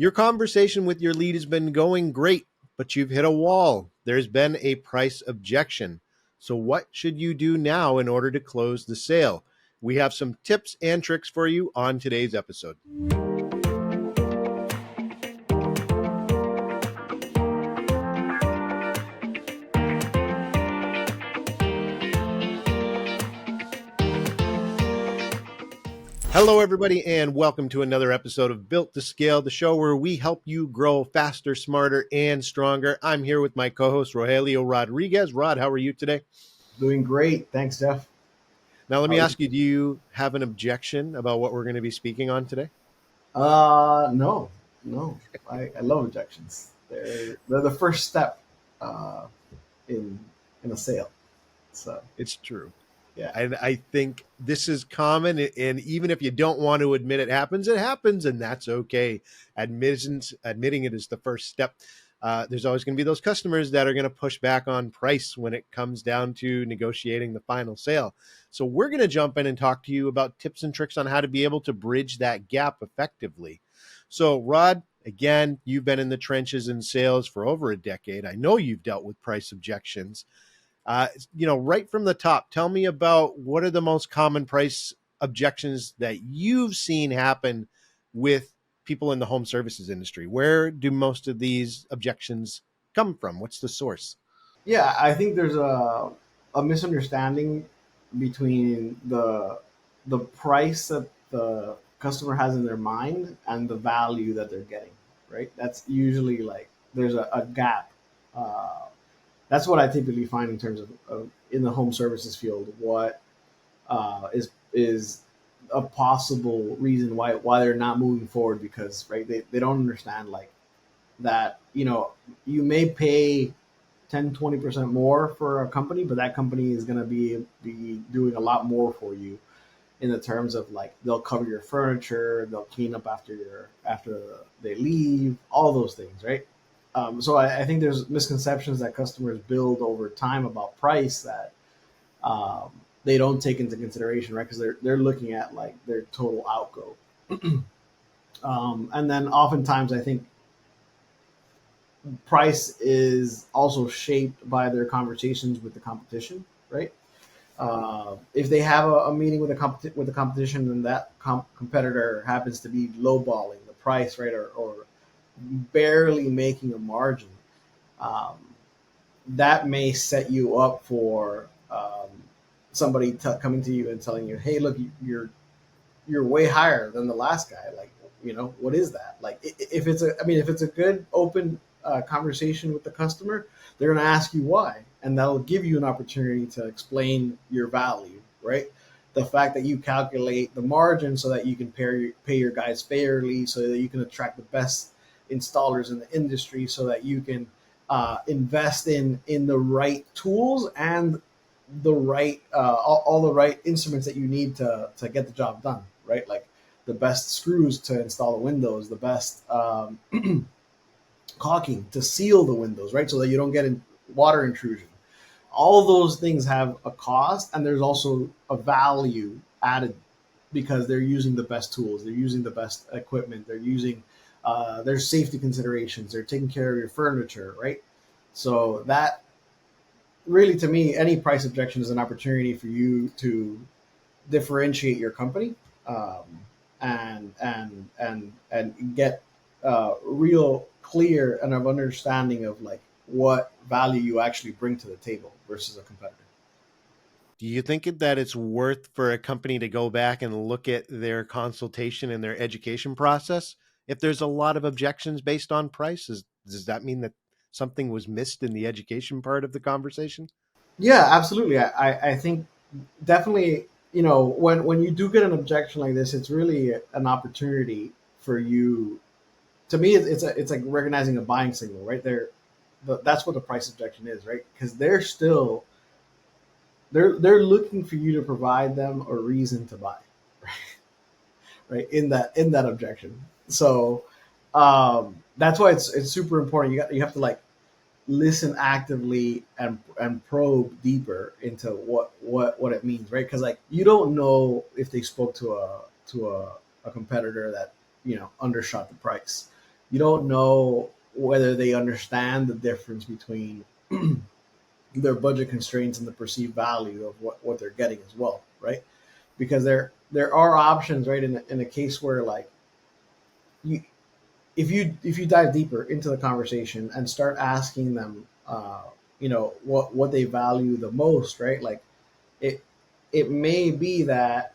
Your conversation with your lead has been going great, but you've hit a wall. There's been a price objection. So, what should you do now in order to close the sale? We have some tips and tricks for you on today's episode. Hello, everybody, and welcome to another episode of Built to Scale, the show where we help you grow faster, smarter, and stronger. I'm here with my co-host, Rogelio Rodriguez. Rod, how are you today? Doing great. Thanks, Jeff. Now, let me ask you, do you have an objection about what we're going to be speaking on today? No. I love objections. They're the first step uh, in a sale. So It's true. yeah, I think this is common, and even if you don't want to admit it happens, and that's okay. Admitting it is the first step. There's always going to be those customers that are going to push back on price when it comes down to negotiating the final sale. So we're going to jump in and talk to you about tips and tricks on how to be able to bridge that gap effectively. So, Rod, again, you've been in the trenches in sales for over a decade. I know you've dealt with price objections. Right from the top, tell me about what are the most common price objections that you've seen happen with people in the home services industry. Where do most of these objections come from? What's the source? yeah. I think there's a misunderstanding between the price that the customer has in their mind and the value that they're getting. Right. That's usually like there's a gap. That's what I typically find in terms of in the home services field. What is a possible reason why they're not moving forward, because right they don't understand like that you may pay 10-20% more for a company, but that company is going to be doing a lot more for you in the terms of like they'll cover your furniture, they'll clean up after they leave, all those things, right? So I think there's misconceptions that customers build over time about price that um, they don't take into consideration, right? Because they're looking at like their total outgo, and then oftentimes I think price is also shaped by their conversations with the competition, right? If they have a meeting with with the competition and that competitor happens to be lowballing the price, right, or barely making a margin, um, that may set you up for somebody coming to you and telling you, "Hey, look, you're way higher than the last guy. Like, what is that?" Like, if it's a good open conversation with the customer, they're going to ask you why, and that'll give you an opportunity to explain your value, right? The fact that you calculate the margin so that you can pay your guys fairly, so that you can attract the best installers in the industry, so that you can invest in the right tools and the right all the right instruments that you need to get the job done, right? Like the best screws to install the windows, the best caulking to seal the windows, right? So that you don't get water intrusion. All those things have a cost, and there's also a value added because they're using the best tools, they're using the best equipment, they're using their safety considerations, they're taking care of your furniture, right? So that really, to me, any price objection is an opportunity for you to differentiate your company, um, and get real clear and of understanding of like what value you actually bring to the table versus a competitor. Do you think that it's worth for a company to go back and look at their consultation and their education process? If there's a lot of objections based on prices, does that mean that something was missed in the education part of the conversation? Yeah, absolutely. I think definitely, when you do get an objection like this, it's really an opportunity for you. To me, it's like recognizing a buying signal, right there. That's what the price objection is, right? Because they're looking for you to provide them a reason to buy, right? In that objection. So that's why it's super important. You have to like listen actively and probe deeper into what it means, right? Because like you don't know if they spoke to a competitor that undershot the price. You don't know whether they understand the difference between their budget constraints and the perceived value of what they're getting as well, right? Because there are options, right, in a case where like you if you dive deeper into the conversation and start asking them, what they value the most, right? Like it it may be that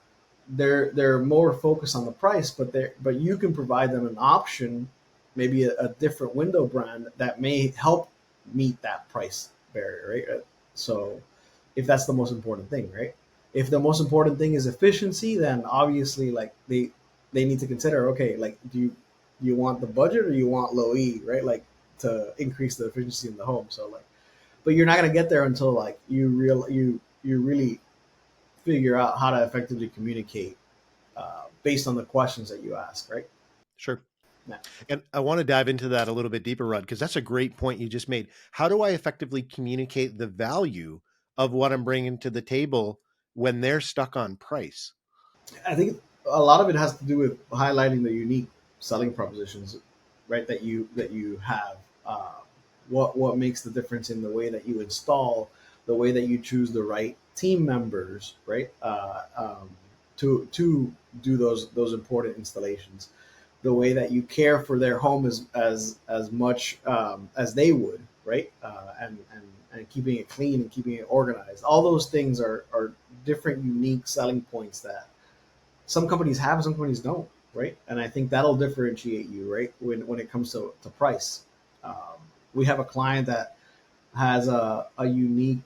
they're more focused on the price, but you can provide them an option, maybe a different window brand that may help meet that price barrier, right? So if that's the most important thing, right? If the most important thing is efficiency, then obviously like they need to consider, okay, like do you want the budget or you want low E, right? Like to increase the efficiency in the home. So like, but you're not gonna get there until like you really figure out how to effectively communicate based on the questions that you ask, right? Sure. Yeah. And I want to dive into that a little bit deeper, Rod, because that's a great point you just made. How do I effectively communicate the value of what I'm bringing to the table when they're stuck on price? I think a lot of it has to do with highlighting the unique selling propositions, right? That you have. What makes the difference in the way that you install, the way that you choose the right team members, right? To do those important installations, the way that you care for their home as much as they would, right? And keeping it clean and keeping it organized. All those things are different, unique selling points that some companies have, some companies don't, right? And I think that'll differentiate you, right? When it comes to price. Um, we have a client that has a unique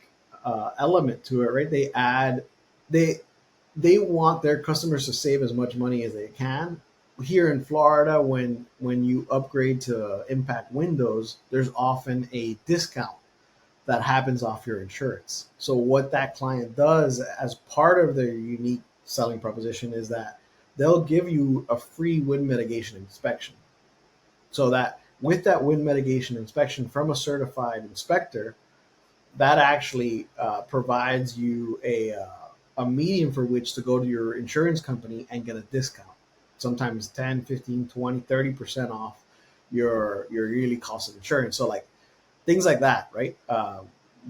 element to it, right? They they want their customers to save as much money as they can. Here in Florida, when you upgrade to impact windows, there's often a discount that happens off your insurance. So what that client does as part of their unique selling proposition is that they'll give you a free wind mitigation inspection. So that with that wind mitigation inspection from a certified inspector, that actually provides you a medium for which to go to your insurance company and get a discount. Sometimes 10, 15, 20, 30% off your yearly cost of insurance. So like things like that, right?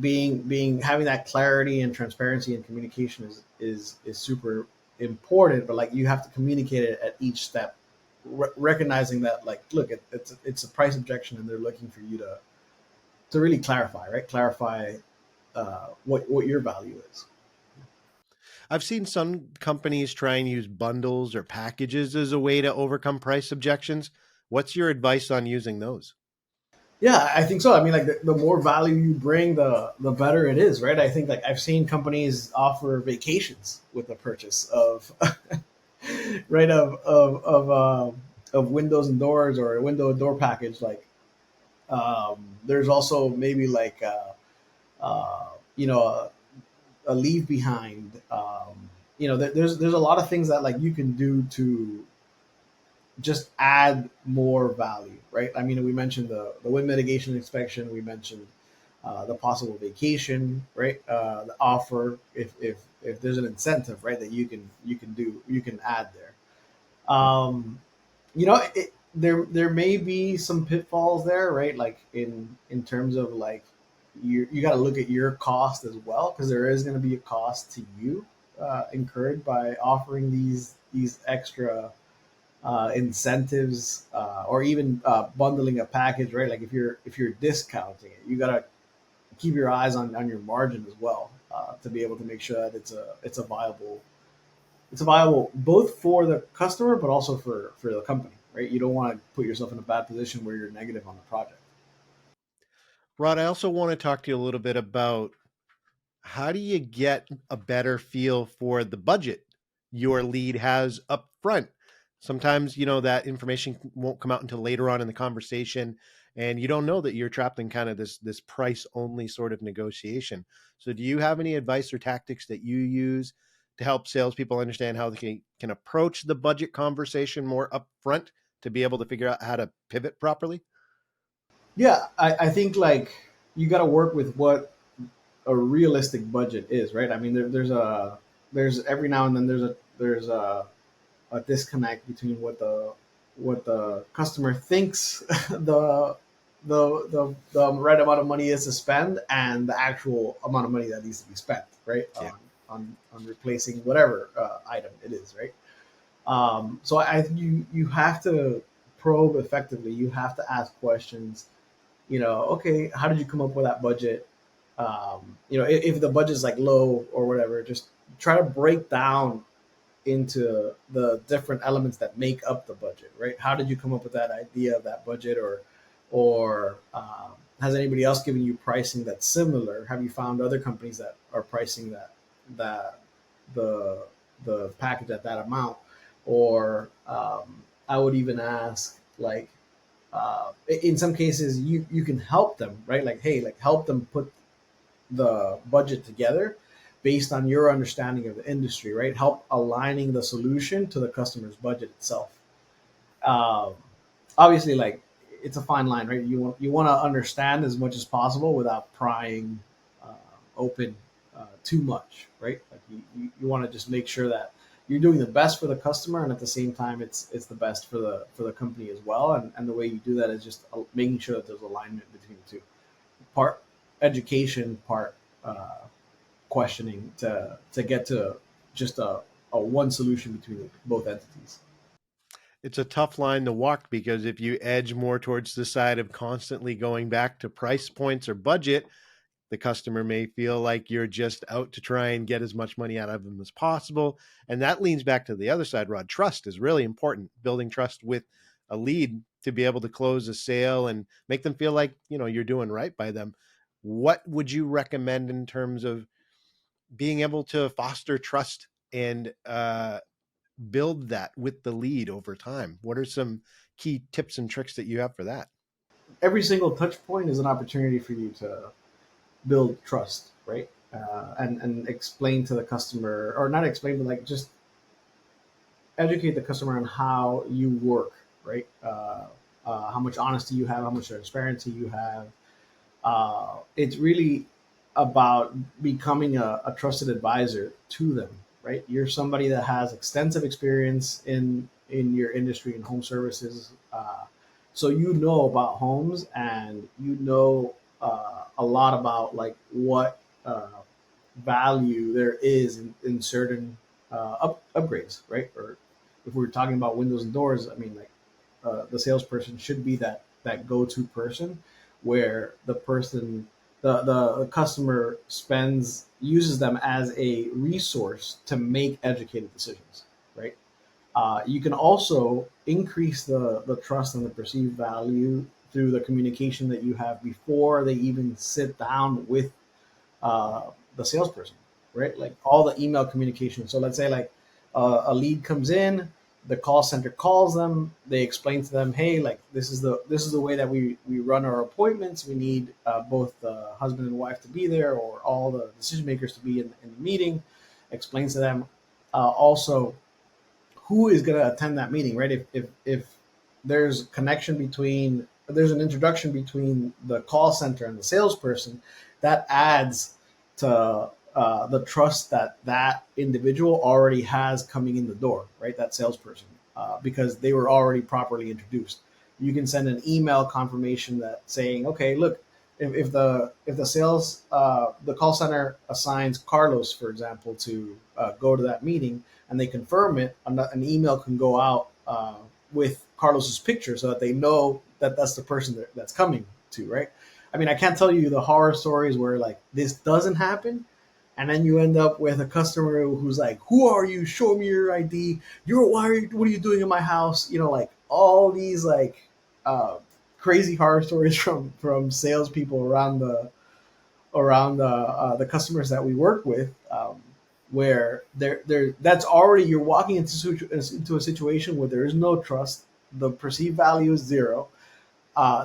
Being having that clarity and transparency and communication is super important. But like you have to communicate it at each step, recognizing that like, look, it's a price objection, and they're looking for you to really clarify, right? Clarify what your value is. I've seen some companies try and use bundles or packages as a way to overcome price objections. What's your advice on using those? Yeah, I think so. I mean, like the more value you bring, the better it is, right? I think like I've seen companies offer vacations with the purchase of right of windows and doors or a window and door package. Like there's also maybe like a leave behind. There's a lot of things that like you can do to just add more value, right? I mean, we mentioned the wind mitigation inspection. We mentioned the possible vacation, right? The offer, if there's an incentive, right, that you can add there. Um, there may be some pitfalls there, right? Like in terms of like you got to look at your cost as well, because there is going to be a cost to you incurred by offering these extra incentives or even bundling a package, right? Like if you're discounting it, you gotta keep your eyes on your margin as well to be able to make sure that it's a viable both for the customer but also for the company, right? You don't want to put yourself in a bad position where you're negative on the project. Rod, I also want to talk to you a little bit about how do you get a better feel for the budget your lead has up front? Sometimes, that information won't come out until later on in the conversation, and you don't know that you're trapped in kind of this price only sort of negotiation. So do you have any advice or tactics that you use to help salespeople understand how they can approach the budget conversation more upfront to be able to figure out how to pivot properly? Yeah, I think like you got to work with what a realistic budget is, right? I mean, there's every now and then there's a disconnect between what the what the customer thinks the right amount of money is to spend and the actual amount of money that needs to be spent, right? Yeah. On replacing whatever item it is, right? So I think you have to probe effectively. You have to ask questions. Okay, how did you come up with that budget? If the budget's like low or whatever, just try to break down into the different elements that make up the budget, right? How did you come up with that idea of that budget, or has anybody else given you pricing that's similar? Have you found other companies that are pricing that the the package at that amount? Or I would even ask like in some cases you can help them, right? Like, hey, like help them put the budget together based on your understanding of the industry, right? Help aligning the solution to the customer's budget itself. Um, Obviously, like it's a fine line, right? You want to understand as much as possible without prying uh, open too much, right? Like you want to just make sure that you're doing the best for the customer, and at the same time, it's the best for the company as well. And the way you do that is just making sure that there's alignment between the two. Part education, part uh, questioning to get to just a one solution between both entities. It's a tough line to walk because if you edge more towards the side of constantly going back to price points or budget, the customer may feel like you're just out to try and get as much money out of them as possible. And that leans back to the other side, Rod. Trust is really important. Building trust with a lead to be able to close a sale and make them feel like, you're doing right by them. What would you recommend in terms of being able to foster trust and build that with the lead over time? What are some key tips and tricks that you have for that? Every single touch point is an opportunity for you to build trust, right? And explain to the customer, or not explain, but like just educate the customer on how you work, right? How much honesty you have, how much transparency you have. It's really about becoming a trusted advisor to them, right? You're somebody that has extensive experience in your industry in home services, so you know about homes, and you know a lot about like what value there is in certain upgrades, right? Or if we're talking about windows and doors, I mean, like the salesperson should be that go-to person where the customer uses them as a resource to make educated decisions, right? You can also increase the trust and the perceived value through the communication that you have before they even sit down with uh, the salesperson, right? Like all the email communication. So let's say like a lead comes in, the call center calls them. They explain to them, hey, like this is the way that we run our appointments. We need both the husband and wife to be there, or all the decision makers to be in the meeting. Explains to them also who is going to attend that meeting, right? If there's connection between there's an introduction between the call center and the salesperson, that adds to the trust that that individual already has coming in the door, right? That salesperson, because they were already properly introduced. You can send an email confirmation that saying, okay, look, if the sales the call center assigns Carlos, for example, to go to that meeting, and they confirm it, an email can go out with Carlos's picture so that they know that that's the person that's coming to, right? I mean, I can't tell you the horror stories where like this doesn't happen, and then you end up with a customer who's like, "Who are you? Show me your ID. What are you doing in my house?" Like all these like uh, crazy horror stories from salespeople around the customers that we work with, where they're that's already you're walking into a situation where there is no trust. The perceived value is zero.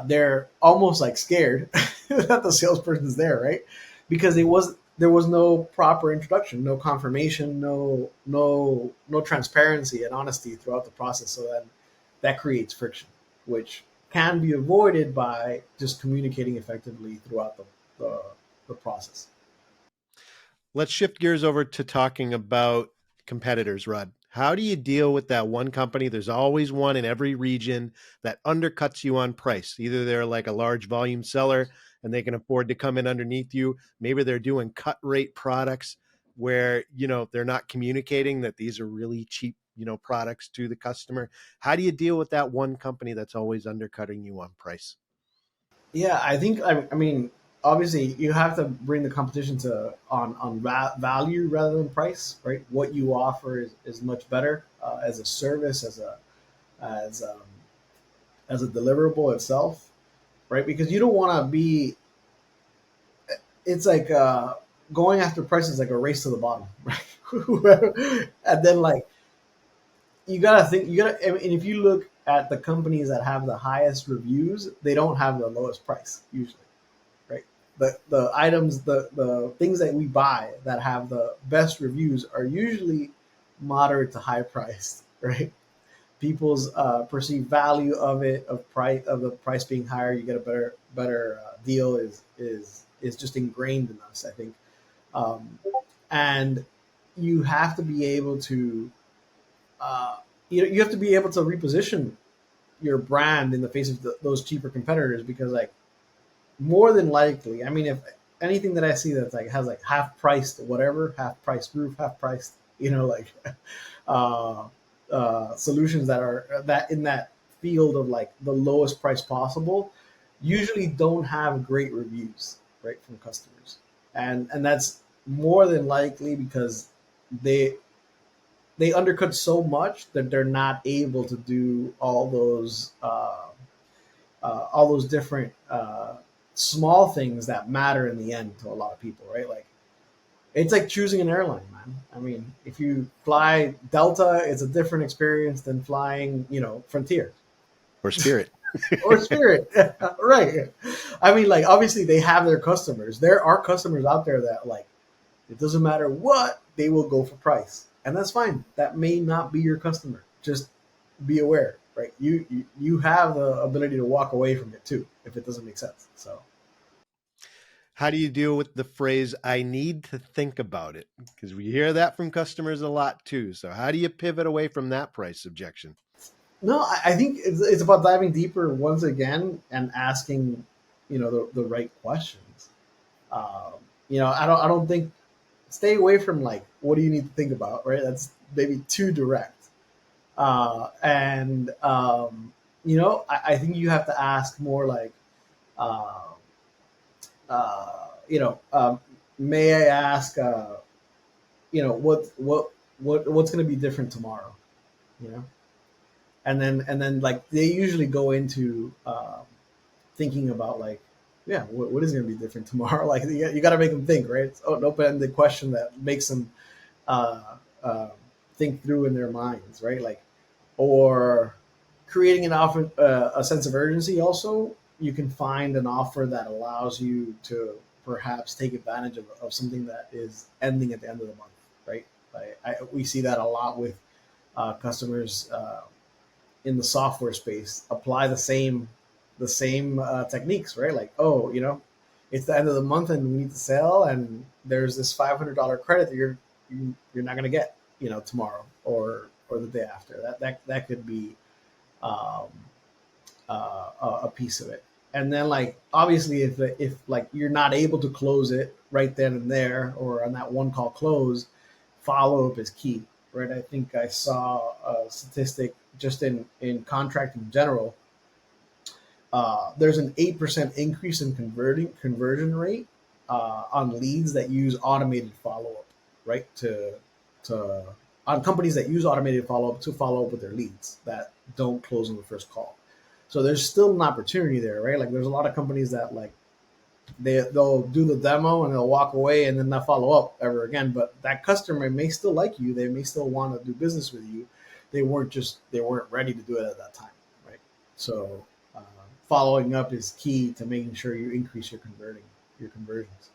They're almost like scared that the salesperson's there, right? Because there was no proper introduction, no confirmation, no transparency and honesty throughout the process. So that creates friction, which can be avoided by just communicating effectively throughout the, the process. Let's shift gears over to talking about competitors, Rod. How do you deal with that one company? There's always one in every region that undercuts you on price. Either they're like a large volume seller and they can afford to come in underneath you. Maybe they're doing cut rate products where, they're not communicating that these are really cheap, products to the customer. How do you deal with that one company that's always undercutting you on price? Yeah, I think I mean obviously you have to bring the competition to value rather than price, right? What you offer is much better as a service, as as a deliverable itself, right? Because you don't want to be. It's like going after price is like a race to the bottom, right? And then like you gotta think you gotta. I mean, if you look at the companies that have the highest reviews, they don't have the lowest price usually, right? The items, the things that we buy that have the best reviews are usually moderate to high priced, right? People's perceived value of it, of the price being higher, you get a better deal is just ingrained in us, I think. Um, and you have to be able to uh, you have to be able to reposition your brand in the face of those cheaper competitors because like more than likely, I mean, if anything that I see that's like has like half priced whatever, half priced roof, half priced, like uh, solutions that are that in that field of like the lowest price possible, usually don't have great reviews, right, from customers, and that's more than likely because they they undercut so much that they're not able to do all those different small things that matter in the end to a lot of people, right? Like it's like choosing an airline, man. I mean, if you fly Delta, it's a different experience than flying, Frontier Or Spirit? or Spirit, right? I mean, like obviously they have their customers. There are customers out there that like it doesn't matter what they will go for price, and that's fine. That may not be your customer. Just be aware, right? You have the ability to walk away from it too if it doesn't make sense. So How do you deal with the phrase, I need to think about it? Because we hear that from customers a lot too. So, how do you pivot away from that price objection? no, I think it's about diving deeper once again and asking, the right questions. Um, I don't think stay away from like what do you need to think about, right? That's maybe too direct. And I think you have to ask more like, uh, you know, may I ask, what's going to be different tomorrow, you know? And then like they usually go into thinking about like, yeah, what is going to be different tomorrow? Like you got to make them think, right? It's an open-ended question that makes them uh, uh, think through in their minds, right? Like, or creating an offer, a sense of urgency. Also, you can find an offer that allows you to perhaps take advantage of something that is ending at the end of the month, right? We see that a lot with customers in the software space. Apply the same techniques, right? Like, oh, it's the end of the month and we need to sell, and there's this $500 credit that you're not going to get, tomorrow or the day after. That could be um, a piece of it. And then like obviously if like you're not able to close it right then and there or on that one call close, follow up is key, right? I think I saw a statistic just in contracting in general. There's an 8% increase in conversion rate on leads that use automated follow up, right? To on companies that use automated follow up to follow up with their leads that don't close on the first call. So there's still an opportunity there, right? Like there's a lot of companies that like they'll do the demo and they'll walk away and then not follow up ever again. But that customer may still like you. They may still want to do business with you. They weren't ready to do it at that time, right? So uh, following up is key to making sure you increase your conversions.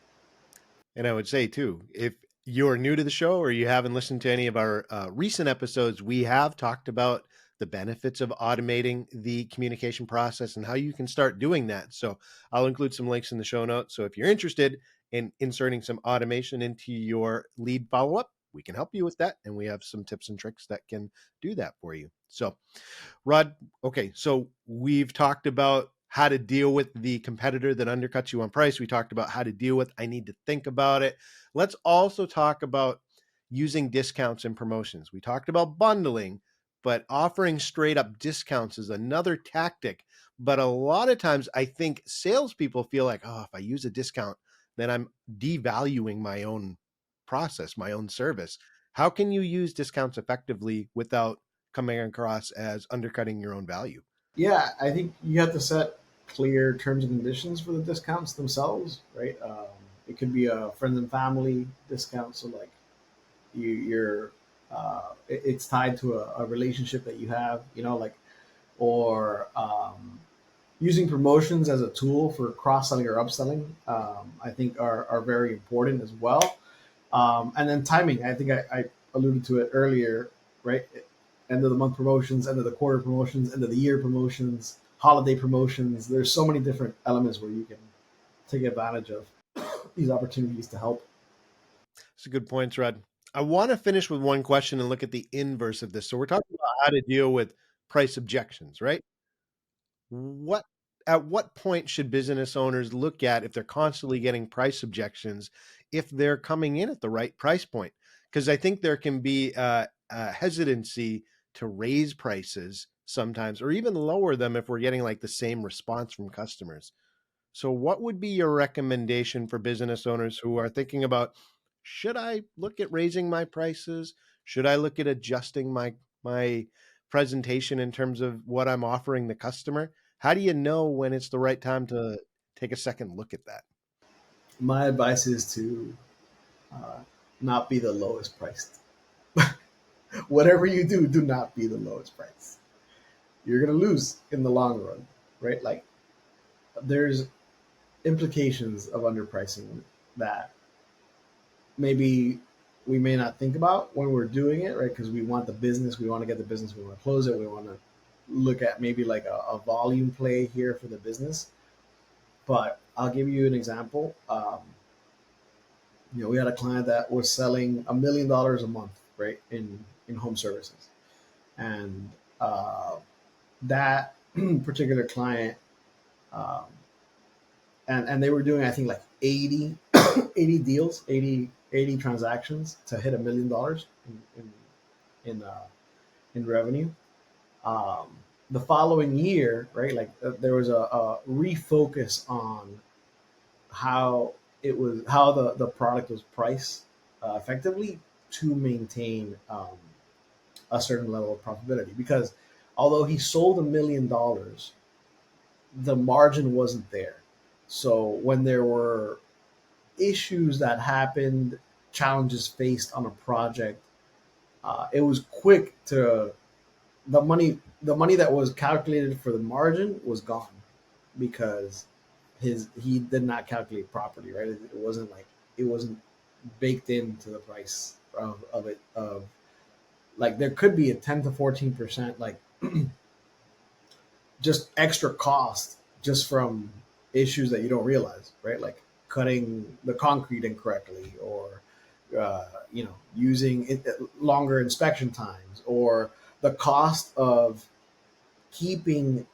And I would say too, if you're new to the show or you haven't listened to any of our recent episodes, we have talked about the benefits of automating the communication process and how you can start doing that. So I'll include some links in the show notes. So if you're interested in inserting some automation into your lead follow up, we can help you with that. And we have some tips and tricks that can do that for you. So, Rod, okay, so we've talked about how to deal with the competitor that undercuts you on price. We talked about how to deal with, I need to think about it. Let's also talk about using discounts and promotions. We talked about bundling, but offering straight up discounts is another tactic. But a lot of times I think salespeople feel like, oh, if I use a discount, then I'm devaluing my own process, my own service. How can you use discounts effectively without coming across as undercutting your own value? Yeah, I think you have to set clear terms and conditions for the discounts themselves, right? It could be a friends and family discount, so like you're it's tied to a relationship that you have, like, or using promotions as a tool for cross selling or upselling. I think are very important as well. And then timing, I think I alluded to it earlier, right? End of the month promotions, end of the quarter promotions, end of the year promotions, holiday promotions. There's so many different elements where you can take advantage of these opportunities to help. It's a good point, Rod. I want to finish with one question and look at the inverse of this. So we're talking about how to deal with price objections, right? What at what point should business owners look at if they're constantly getting price objections if they're coming in at the right price point? Because I think there can be a hesitancy to raise prices sometimes or even lower them if we're getting like the same response from customers. So, what would be your recommendation for business owners who are thinking about, should I look at raising my prices? Should I look at adjusting my presentation in terms of what I'm offering the customer? How do you know when it's the right time to take a second look at that? My advice is to uh, not be the lowest priced. Whatever you do, do not be the lowest price. You're gonna lose in the long run, right? Like there's implications of underpricing that maybe we may not think about when we're doing it, right? Because we want the business, we want to get the business, we want to close it, we want to look at maybe like a volume play here for the business. But I'll give you an example. We had a client that was selling $1 million a month, right, in home services, and that particular client, um, and they were doing, I think, like 80, 80 deals, 80 transactions to hit $1 million in in revenue. Um, the following year, right, like there was a refocus on how the product was priced effectively to maintain a certain level of profitability. Because although he sold $1 million, the margin wasn't there. So when there were issues that happened, challenges faced on a project, it was quick to the money that was calculated for the margin was gone because he did not calculate properly, right? It wasn't baked into the price of it, of like there could be a 10 to 14% like just extra cost just from issues that you don't realize, right? Like cutting the concrete incorrectly, or using longer inspection times, or the cost of keeping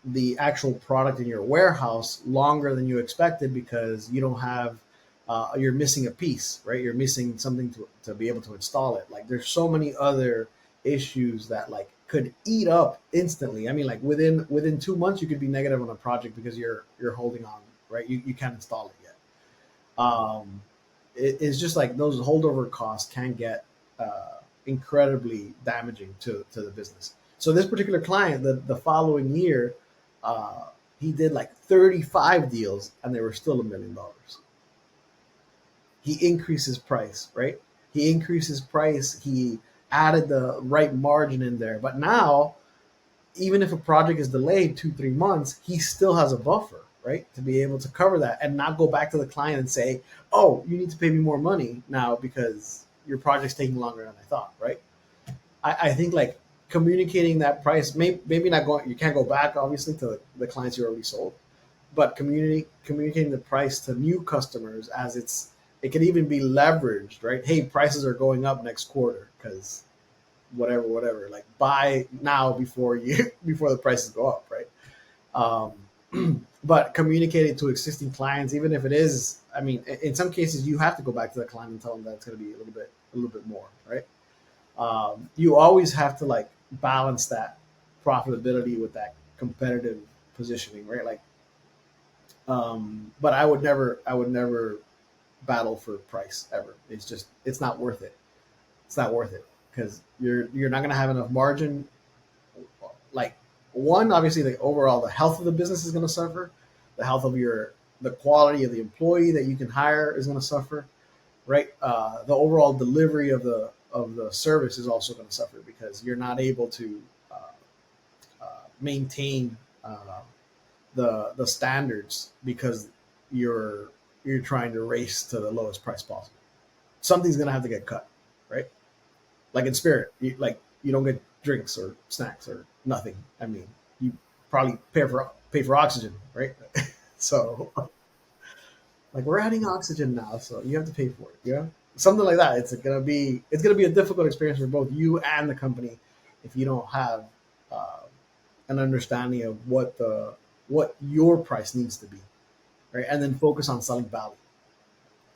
the actual product in your warehouse longer than you expected because you don't have you're missing a piece, right? You're missing something to be able to install it. Like there's so many other issues that like could eat up instantly. I mean, like within 2 months you could be negative on a project because you're holding on, right? You can't install it yet. It's just like those holdover costs can get incredibly damaging to the business. So this particular client, the following year, he did like 35 deals and they were still $1 million. He increased his price, right? He increased his price. He added the right margin in there. But now, even if a project is delayed 2, 3 months, he still has a buffer, right? To be able to cover that and not go back to the client and say, oh, you need to pay me more money now because your project's taking longer than I thought, right? I think like communicating that price, maybe not going, you can't go back obviously to the clients you already sold, but communicating the price to new customers as It could even be leveraged, right? Hey, prices are going up next quarter because whatever. Like buy now before you before the prices go up, right? But communicate it to existing clients, even if it is. I mean, in some cases, you have to go back to the client and tell them that it's going to be a little bit more, right? You always have to like balance that profitability with that competitive positioning, right? Like, but I would never battle for price ever. It's just, it's not worth it. It's not worth it because you're not going to have enough margin. Like one, obviously, the overall the health of the business is going to suffer. The health of the quality of the employee that you can hire is going to suffer, right? The overall delivery of the service is also going to suffer because you're not able to uh, maintain the standards because you're you're trying to race to the lowest price possible. Something's going to have to get cut, right? Like in Spirit, you don't get drinks or snacks or nothing. I mean, you probably pay for oxygen, right? So like we're adding oxygen now, so you have to pay for it. Yeah, something like that. It's gonna be a difficult experience for both you and the company if you don't have uh, an understanding of what your price needs to be, right? And then focus on selling value.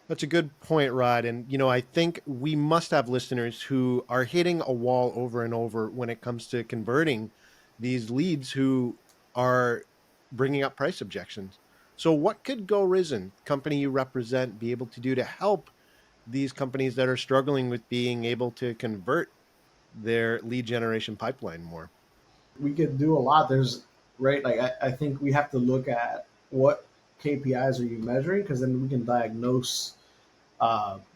That's a good point, Rod. And, I think we must have listeners who are hitting a wall over and over when it comes to converting these leads who are bringing up price objections. So, what could Go Risen, company you represent, be able to do to help these companies that are struggling with being able to convert their lead generation pipeline more? We could do a lot. There's right. Like I think we have to look at what KPIs are you measuring because then we can diagnose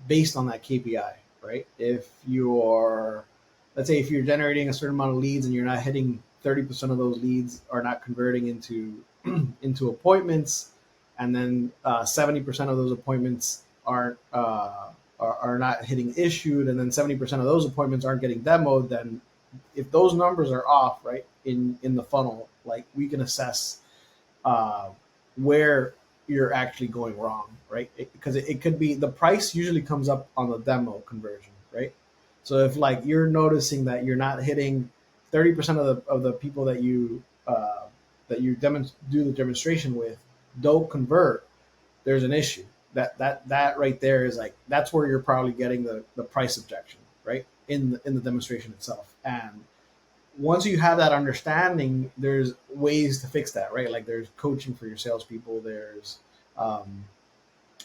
based on that KPI, right? If you're, let's say, if you're generating a certain amount of leads and you're not hitting 30% of those leads are not converting into into appointments, and then 70% of those appointments are not hitting issued, and then 70% of those appointments aren't getting demoed, then if those numbers are off, right, in the funnel, like we can assess uh, where you're actually going wrong, right? Because it could be the price usually comes up on the demo conversion, right? So if like you're noticing that you're not hitting 30% of the people that you do the demonstration with don't convert, there's an issue. That right there is like that's where you're probably getting the price objection, right? In the demonstration itself. And once you have that understanding, there's ways to fix that, right? Like there's coaching for your salespeople. There's um,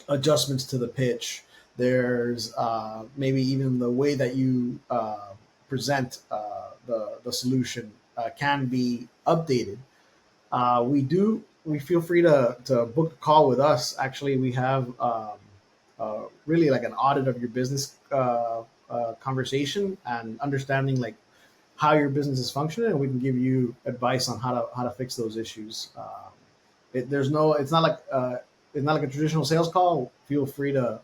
adjustments to the pitch. There's maybe even the way that you present the solution can be updated. We feel free to book a call with us. Actually, we have really like an audit of your business conversation and understanding like how your business is functioning, and we can give you advice on how to fix those issues. There's no, it's not like a traditional sales call. Feel free to.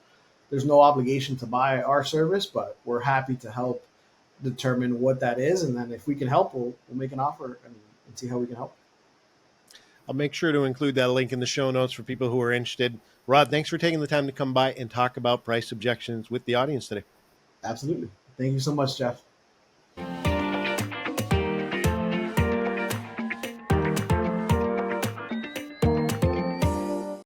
There's no obligation to buy our service, but we're happy to help determine what that is, and then if we can help, we'll make an offer and see how we can help. I'll make sure to include that link in the show notes for people who are interested. Rod, thanks for taking the time to come by and talk about price objections with the audience today. Absolutely. Thank you so much, Jeff.